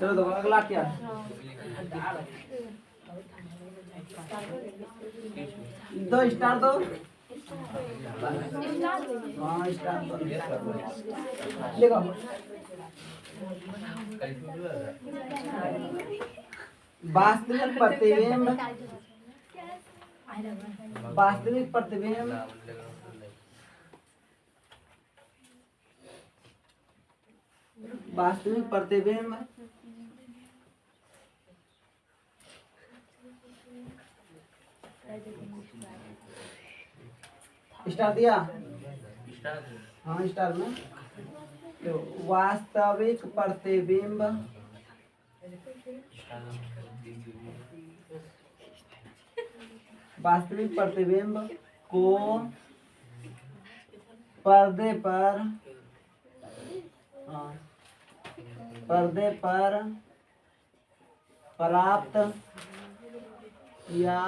चलो देखो अगला क्या है? दो स्टार दो। हाँ स्टार दो। देखो वास्तविक प्रतिबिंब, वास्तविक प्रतिबिंब वास्तविक प्रतिबिंब स्टार दिया? हाँ स्टार में तो वास्तविक प्रतिबिंब वास्तविक प्रतिबिंब को पर्दे पर पर्दे पर प्राप्त किया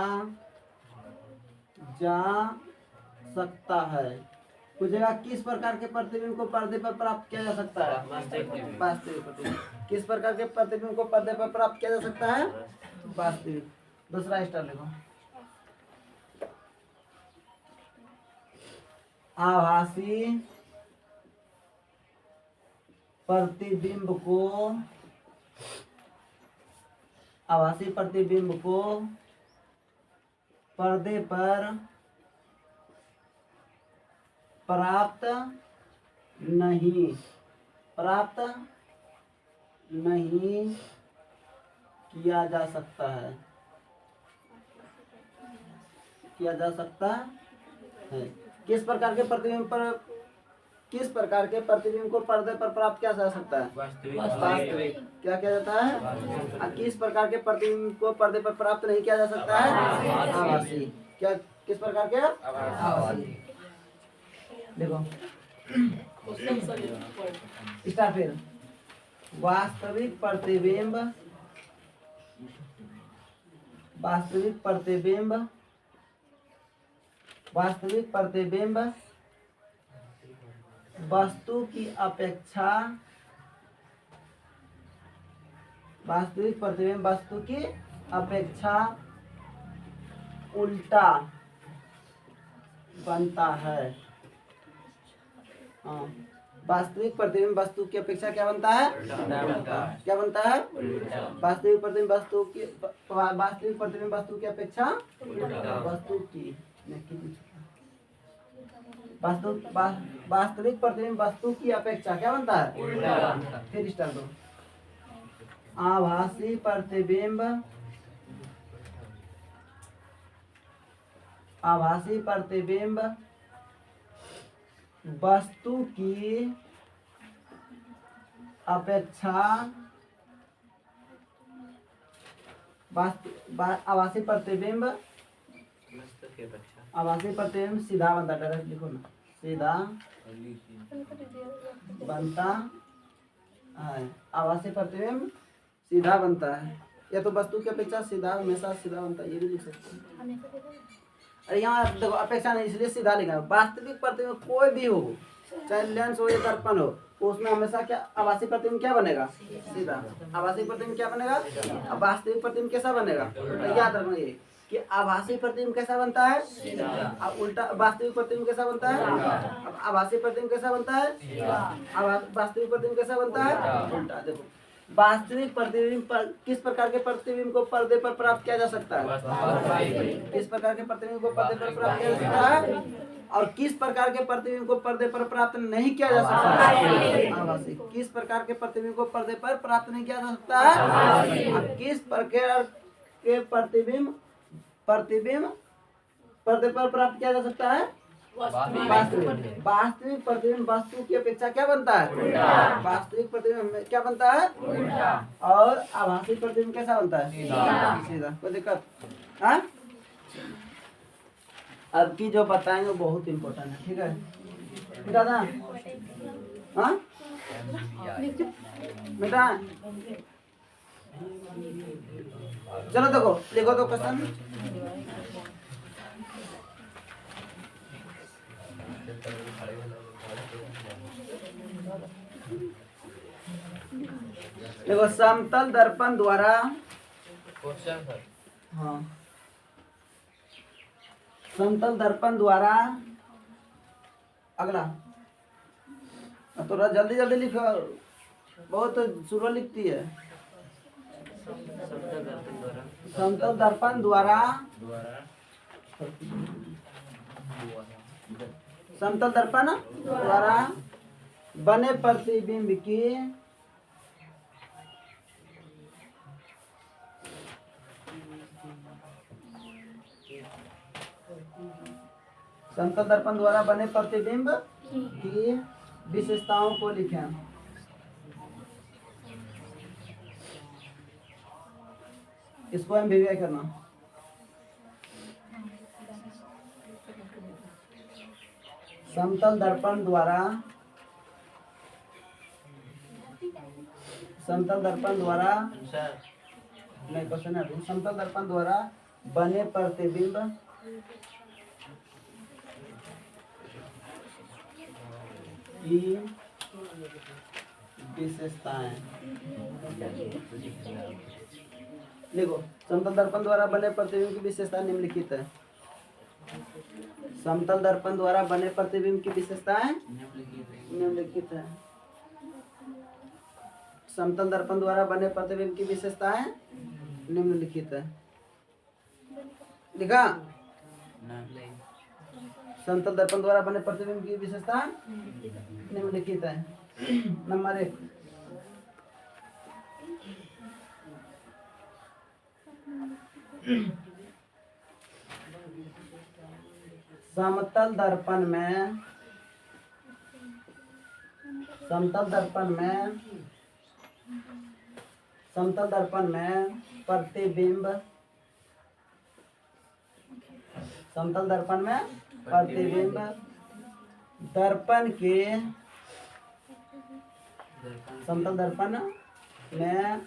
जा सकता है। पूछेगा किस प्रकार के प्रतिबिंब को पर्दे पर प्राप्त किया जा सकता है? वास्तविक प्रतिबिंब। किस प्रकार के प्रतिबिंब को पर्दे पर प्राप्त किया जा सकता है? वास्तविक। दूसरा स्टार लिखो। आभासी प्रतिबिंब को पर्दे पर प्राप्त नहीं किया जा सकता है। किस प्रकार के प्रतिबिंब को पर्दे पर प्राप्त किया जा सकता है? वास्तविक। क्या किया जाता है? और किस प्रकार के प्रतिबिंब को पर्दे पर प्राप्त नहीं किया जा सकता है? आभासी। क्या किस प्रकार के? आभासी। देखो स्टार फिर वास्तविक प्रतिबिंब वस्तु की अपेक्षा उल्टा बनता है। हाँ वास्तविक प्रतिबिंब वस्तु की अपेक्षा क्या बनता है? क्या बनता है? वास्तविक प्रतिबिंब वस्तु की अपेक्षा वास्तविक प्रतिबिंब वस्तु की अपेक्षा क्या बनता है? फिर स्टार्ट दो। आभासी प्रतिबिंब वस्तु की अपेक्षा आभासी प्रतिबिंब सीधा बनता है। डायरेक्ट लिखो ना, सीधा बनता है। आभासी प्रतिबिंब सीधा बनता है, या तो वस्तु की अपेक्षा सीधा हमेशा सीधा बनता है, ये भी लिख सकते हैं। अरे यहाँ देखो अपेक्षा नहीं इसलिए सीधा लिखा है। वास्तविक प्रतिबिंब कोई भी हो, चाहे लेंस हो या दर्पण हो, उसमें हमेशा क्या आभासी प्रतिबिंब क्या बनेगा? सीधा। आभासी प्रतिबिंब क्या बनेगा? अब वास्तविक प्रतिबिंब कैसा बनेगा? याद रखना ये कि आभासी प्रतिबिंब कैसा बनता है? अब उल्टा वास्तविक प्रतिबिंब कैसा बनता है? अब आभासी प्रतिबिंब कैसा बनता है? वास्तविक प्रतिबिंब कैसा बनता है? उल्टा। देखो वास्तविक प्रतिबिंब किस प्रकार के प्रतिबिंब को पर्दे पर प्राप्त किया जा सकता है? किस प्रकार के प्रतिबिंब को पर्दे पर प्राप्त किया जा सकता है? और किस प्रकार के प्रतिबिंब को पर्दे पर प्राप्त नहीं किया जा सकता है? आभासी। किस प्रकार के प्रतिबिंब को पर्दे पर प्राप्त नहीं किया जा सकता है? और किस प्रकार के प्रतिबिंब पर्दे पर प्राप्त किया जा सकता है? वास्तविक प्रतिबिंब वस्तु की अपेक्षा क्या बनता है? वास्तविक प्रतिबिंब क्या बनता है? और आभासी प्रतिबिंब कैसा बनता है? सीधा। कोई दिक्कत? हाँ अब की जो बताएंगे वो बहुत इम्पोर्टेंट है, ठीक है दादा? हाँ बेटा चलो देखो लिखो तो क्वेश्चन। देखो समतल दर्पण द्वारा, हाँ, समतल दर्पण द्वारा, अगला थोड़ा जल्दी जल्दी लिखो, बहुत सुरो लिखती है। समतल दर्पण द्वारा, समतल दर्पण द्वारा बने प्रतिबिंब की समतल दर्पण द्वारा बने प्रतिबिंब की विशेषताओं को लिखें। इसको हम विवेक करना। समतल दर्पण द्वारा, समतल दर्पण द्वारा, नहीं क्वेश्चन है, समतल दर्पण द्वारा बने प्रतिबिंब की विशेषताएं। देखो समतल दर्पण द्वारा बने प्रतिबिंब की विशेषता निम्नलिखित है। समतल दर्पण द्वारा बने प्रतिबिंब की विशेषताएं निम्नलिखित है। समतल दर्पण द्वारा बने प्रतिबिंब की विशेषताएं निम्नलिखित है। लिखा? समतल दर्पण द्वारा बने प्रतिबिंब की विशेषताएं निम्नलिखित है। नंबर 1, समतल दर्पण में, समतल दर्पण में, समतल दर्पण में प्रतिबिंब, समतल दर्पण में प्रतिबिंब दर्पण के, समतल दर्पण में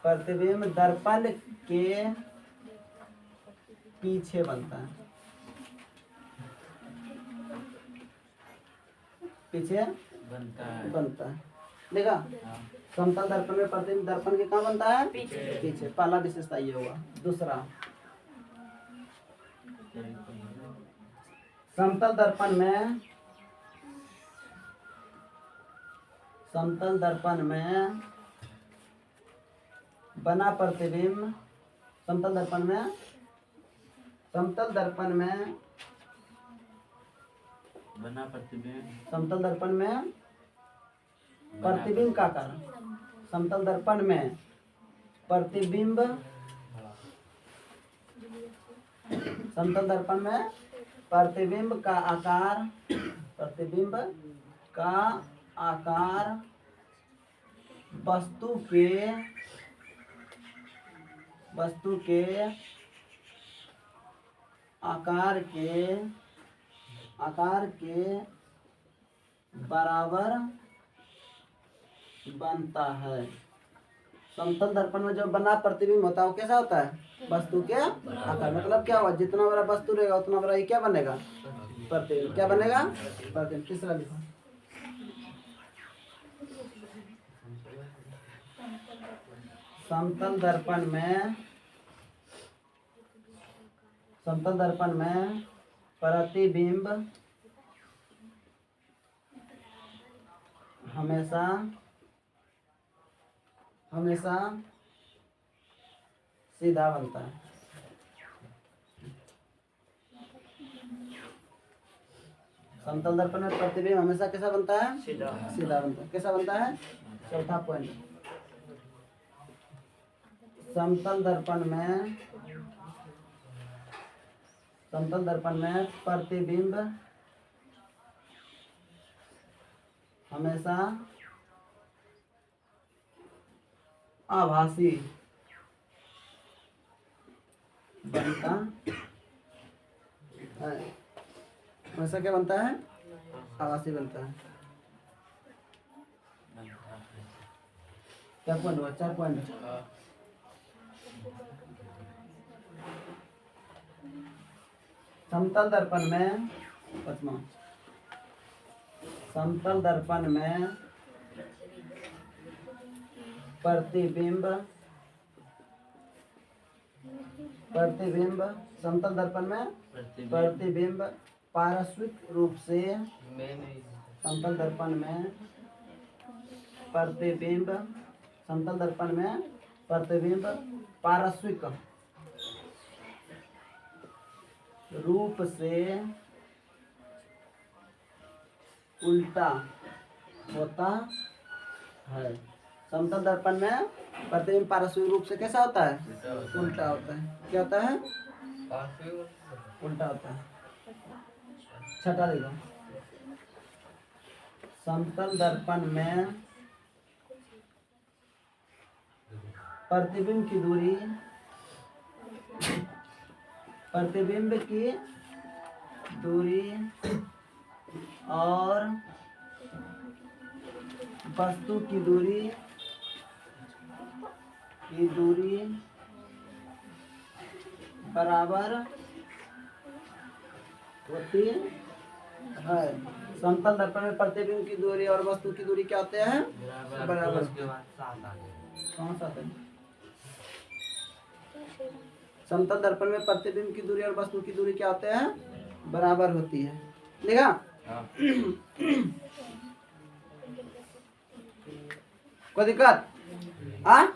प्रतिबिंब दर्पण के पीछे बनता है, पीछे बनता है। देखा? समतल दर्पण में प्रतिबिंब दर्पण के कहाँ बनता है? पीछे। पहला विशेषता ये हुआ। दूसरा, समतल दर्पण में, समतल दर्पण में बना प्रतिबिंब, समतल दर्पण में, समतल दर्पण में बना प्रतिबिंब, समतल दर्पण में प्रतिबिंब का कारण, समतल दर्पण में प्रतिबिंब, समतल दर्पण में प्रतिबिंब का आकार, प्रतिबिंब का आकार वस्तु के, वस्तु के आकार के बराबर बनता है। समतल दर्पण में जो बना प्रतिबिंब होता है वो कैसा होता है? वस्तु के आकार। मतलब क्या हुआ? जितना बड़ा वस्तु रहेगा उतना बड़ा ये क्या बनेगा? प्रतिबिंब। क्या बनेगा? प्रतिबिंब। तीसरा लिखो। समतल दर्पण में, समतल दर्पण में प्रतिबिंब हमेशा, हमेशा सीधा बनता है। समतल दर्पण में प्रतिबिंब हमेशा कैसा बनता है? सीधा बनता है। कैसा बनता है? चौथा पॉइंट, समतल दर्पण में, समतल दर्पण में प्रतिबिंब हमेशा आभासी बनता है। हमेशा क्या बनता है? आभासी बनता है। क्या पॉइंट हुआ? 4 पॉइंट। समतल दर्पण में, पचमा, समतल दर्पण में प्रतिबिंब प्रतिबिंब समतल दर्पण में प्रतिबिंब पारस्विक रूप से समतल दर्पण में प्रतिबिंब समतल दर्पण में प्रतिबिंब पारस्विक रूप से उल्टा होता है। समतल दर्पण में प्रतिबिंब पारस्विक रूप से कैसा होता है? उल्टा होता है। क्या होता है? उल्टा होता है। छठा देखो, समतल दर्पण में प्रतिबिंब की दूरी और वस्तु की दूरी बराबर होती है। समतल दर्पण में प्रतिबिंब की दूरी और वस्तु की दूरी क्या होते हैं? बराबर। कौन सा है? समतल दर्पण में प्रतिबिंब की दूरी और वस्तु की दूरी क्या होते हैं? बराबर होती है। लिखा? कोई दिक्कत? हाँ?